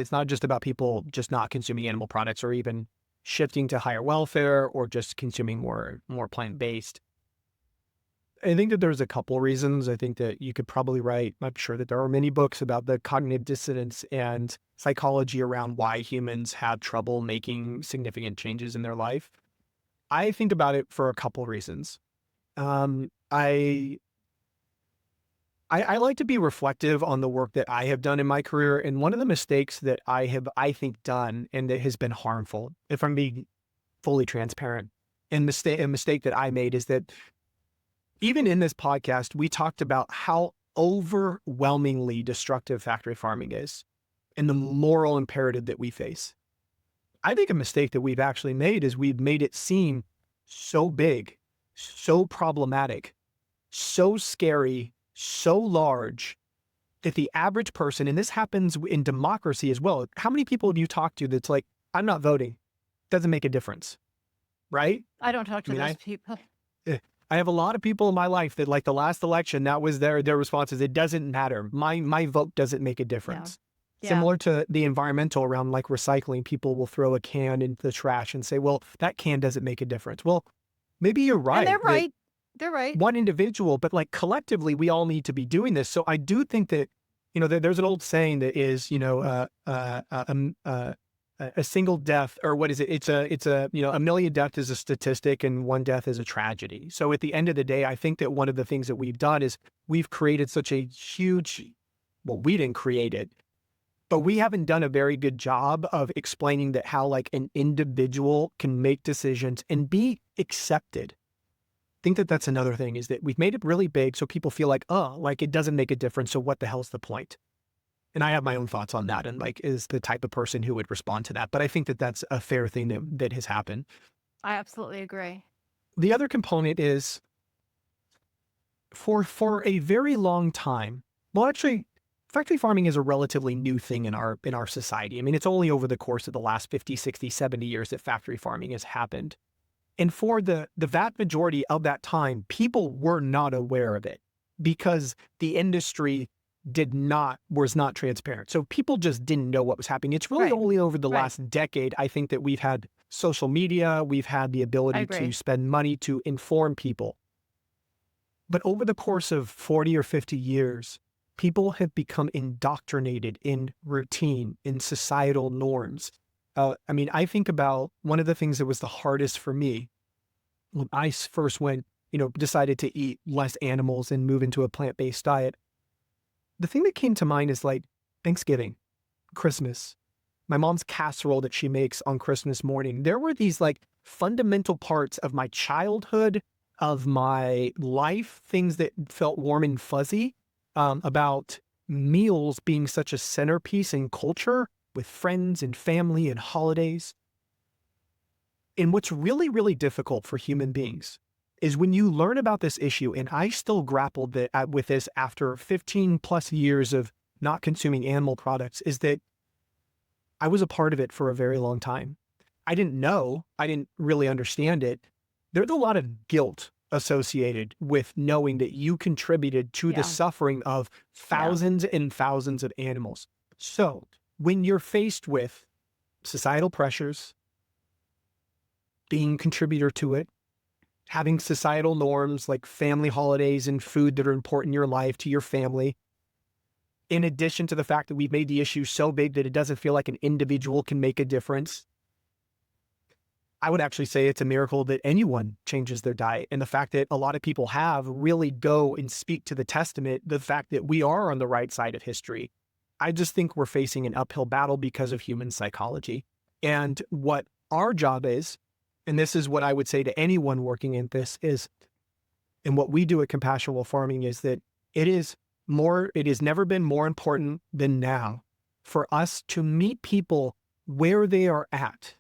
It's not just about people just not consuming animal products or even shifting to higher welfare or just consuming more plant-based. I think that there's a couple reasons. I think that you could probably write, I'm sure that there are many books about the cognitive dissonance and psychology around why humans have trouble making significant changes in their life. I think about it for a couple reasons. Um, I I like to be reflective on the work that I have done in my career. And one of the mistakes that I have, I think, done and that has been harmful, if I'm being fully transparent, and a mistake that I made is that even in this podcast, we talked about how overwhelmingly destructive factory farming is and the moral imperative that we face. I think a mistake that we've actually made is we've made it seem so big, so problematic, so scary, so large that the average person, and this happens in democracy as well. How many people do you talk to that's like, I'm not voting? Doesn't make a difference, right? I don't talk I to mean, those people. I have a lot of people in my life that, like, the last election, that was their response is, it doesn't matter. My vote doesn't make a difference. Yeah. Similar to the environmental around like recycling, people will throw a can into the trash and say, well, that can doesn't make a difference. Well, maybe you're right. And they're that right. They're right. One individual, but like collectively, we all need to be doing this. So I do think that, there's an old saying that is, a single death, or what is it? It's a million deaths is a statistic and one death is a tragedy. So at the end of the day, I think that one of the things that we've done is we've created such a huge, well, we didn't create it, but we haven't done a very good job of explaining that how like an individual can make decisions and be accepted. I think that that's another thing, is that we've made it really big so people feel like, oh, like it doesn't make a difference. So what the hell's the point? And I have my own thoughts on that, and like is the type of person who would respond to that. But I think that that's a fair thing that has happened. I absolutely agree. The other component is for a very long time, well, actually, factory farming is a relatively new thing in our society. I mean, it's only over the course of the last 50, 60, 70 years that factory farming has happened. And for the vast majority of that time, people were not aware of it because the industry was not transparent. So people just didn't know what was happening. It's really only over the last decade, I think, that we've had social media, we've had the ability to spend money to inform people. But over the course of 40 or 50 years, people have become indoctrinated in routine, in societal norms. I mean, I think about one of the things that was the hardest for me when I first decided to eat less animals and move into a plant-based diet. The thing that came to mind is like Thanksgiving, Christmas, my mom's casserole that she makes on Christmas morning. There were these like fundamental parts of my childhood, of my life, things that felt warm and fuzzy, about meals being such a centerpiece in culture with friends and family and holidays. And what's really, really difficult for human beings is when you learn about this issue, and I still grappled with this after 15 plus years of not consuming animal products, is that I was a part of it for a very long time. I didn't really understand it. There's a lot of guilt associated with knowing that you contributed to the suffering of thousands and thousands of animals. So when you're faced with societal pressures, being a contributor to it, having societal norms like family holidays and food that are important in your life to your family, in addition to the fact that we've made the issue so big that it doesn't feel like an individual can make a difference, I would actually say it's a miracle that anyone changes their diet. And the fact that a lot of people have really go and speak to the testament, the fact that we are on the right side of history. I just think we're facing an uphill battle because of human psychology. And what our job is, and this is what I would say to anyone working in this, is, and what we do at Compassionable Farming is that it has never been more important than now for us to meet people where they are at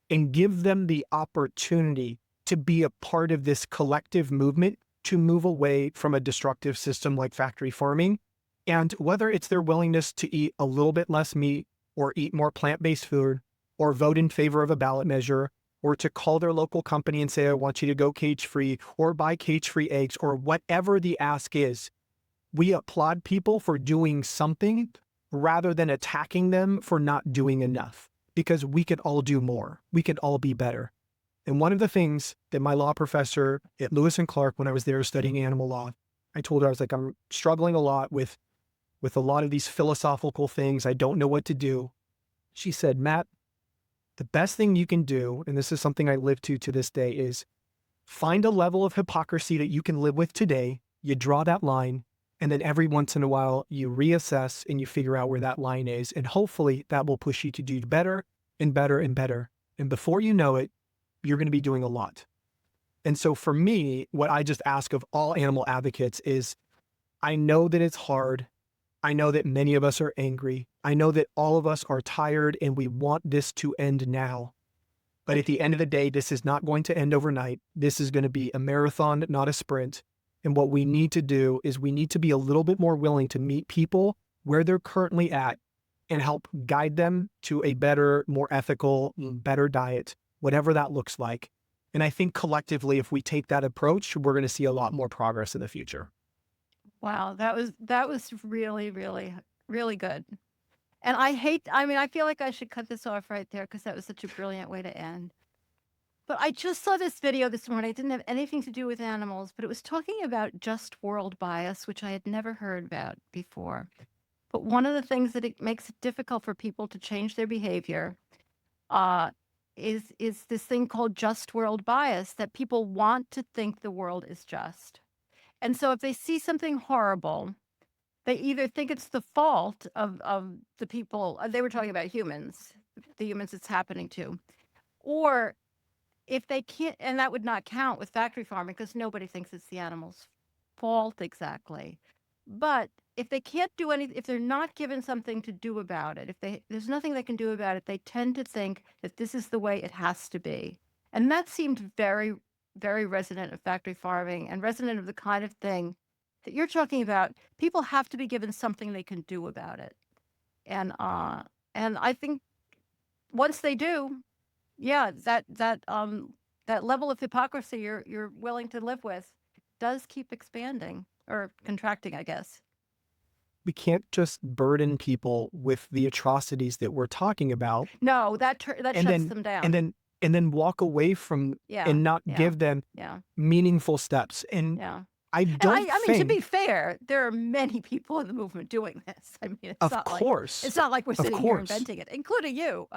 and give them the opportunity to be a part of this collective movement to move away from a destructive system like factory farming. And whether it's their willingness to eat a little bit less meat or eat more plant-based food or vote in favor of a ballot measure or to call their local company and say, I want you to go cage-free or buy cage-free eggs or whatever the ask is, we applaud people for doing something rather than attacking them for not doing enough, because we could all do more. We could all be better. And one of the things that my law professor at Lewis and Clark, when I was there studying animal law, I told her, I was like, I'm struggling a lot with a lot of these philosophical things. I don't know what to do. She said, Matt, the best thing you can do, and this is something I live to this day, is find a level of hypocrisy that you can live with today. You draw that line, and then every once in a while you reassess and you figure out where that line is. And hopefully that will push you to do better and better and better. And before you know it, you're going to be doing a lot. And so for me, what I just ask of all animal advocates is, I know that it's hard. I know that many of us are angry. I know that all of us are tired and we want this to end now. But at the end of the day, this is not going to end overnight. This is going to be a marathon, not a sprint. And what we need to do is we need to be a little bit more willing to meet people where they're currently at and help guide them to a better, more ethical, better diet, whatever that looks like. And I think collectively, if we take that approach, we're going to see a lot more progress in the future. Wow, that was really, really, really good. And I feel like I should cut this off right there because that was such a brilliant way to end. But I just saw this video this morning. It didn't have anything to do with animals, but it was talking about just world bias, which I had never heard about before. But one of the things that it makes it difficult for people to change their behavior uh, is this thing called just world bias, that people want to think the world is just. And so if they see something horrible, they either think it's the fault of the people, they were talking about humans, the humans it's happening to, or if they can't, and that would not count with factory farming because nobody thinks it's the animal's fault exactly. But if they can't do anything, if they're not given something to do about it, there's nothing they can do about it, they tend to think that this is the way it has to be. And that seemed very, very resonant of factory farming and resonant of the kind of thing that you're talking about. People have to be given something they can do about it. And I think once they do, yeah, that level of hypocrisy you're willing to live with does keep expanding or contracting, I guess. We can't just burden people with the atrocities that we're talking about. No, that and shuts then, them down. And then walk away from and not give them meaningful steps. And I don't I mean, to be fair, there are many people in the movement doing this. I mean, it's not like we're sitting here inventing it, including you.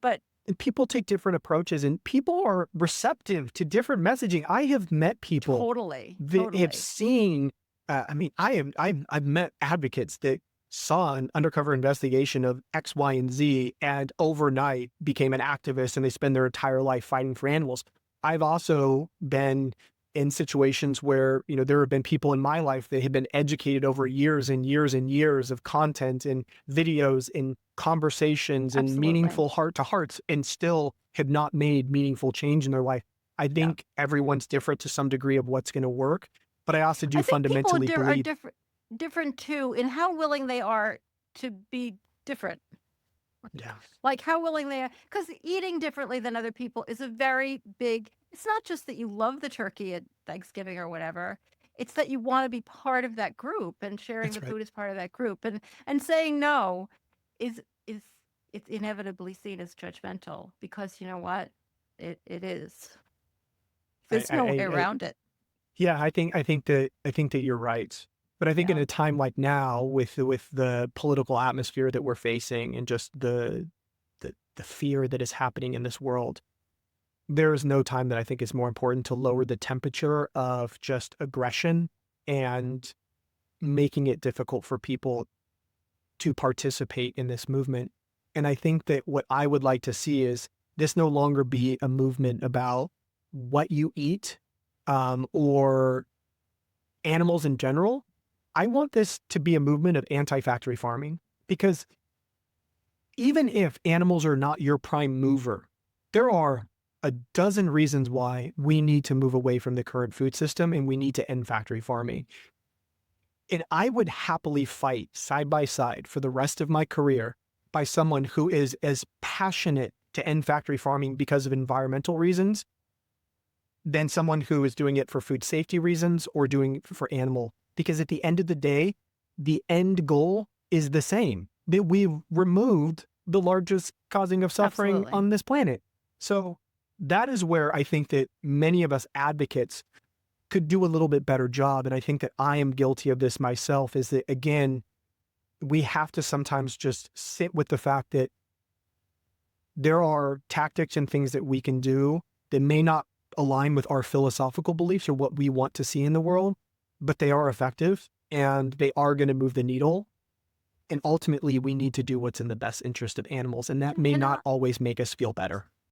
But and people take different approaches, and people are receptive to different messaging. I have met people that have seen. I've met advocates that saw an undercover investigation of X, Y, and Z, and overnight became an activist, and they spend their entire life fighting for animals. I've also been in situations where, there have been people in my life that have been educated over years and years and years of content and videos and conversations and meaningful heart-to-hearts, and still have not made meaningful change in their life. I think everyone's different to some degree of what's going to work, but I also do fundamentally believe different too in how willing they are to be different. Yeah. Like how willing they are, because eating differently than other people is a very big, it's not just that you love the turkey at Thanksgiving or whatever. It's that you want to be part of that group, and sharing the food as part of that group, and saying no is it's inevitably seen as judgmental, because you know what, it is. There's no way around it. Yeah, I think that you're right. But I think in a time like now, with the political atmosphere that we're facing, and just the fear that is happening in this world, there is no time that I think is more important to lower the temperature of just aggression and making it difficult for people to participate in this movement. And I think that what I would like to see is this no longer be a movement about what you eat, or animals in general. I want this to be a movement of anti-factory farming, because even if animals are not your prime mover, there are a dozen reasons why we need to move away from the current food system, and we need to end factory farming. And I would happily fight side by side for the rest of my career by someone who is as passionate to end factory farming because of environmental reasons than someone who is doing it for food safety reasons or doing it for animal. Because at the end of the day, the end goal is the same, that we've removed the largest causing of suffering Absolutely. on this planet. So that is where I think that many of us advocates could do a little bit better job. And I think that I am guilty of this myself, is that, again, we have to sometimes just sit with the fact that there are tactics and things that we can do that may not align with our philosophical beliefs or what we want to see in the world, but they are effective and they are going to move the needle. And ultimately, we need to do what's in the best interest of animals. And that may And not always make us feel better.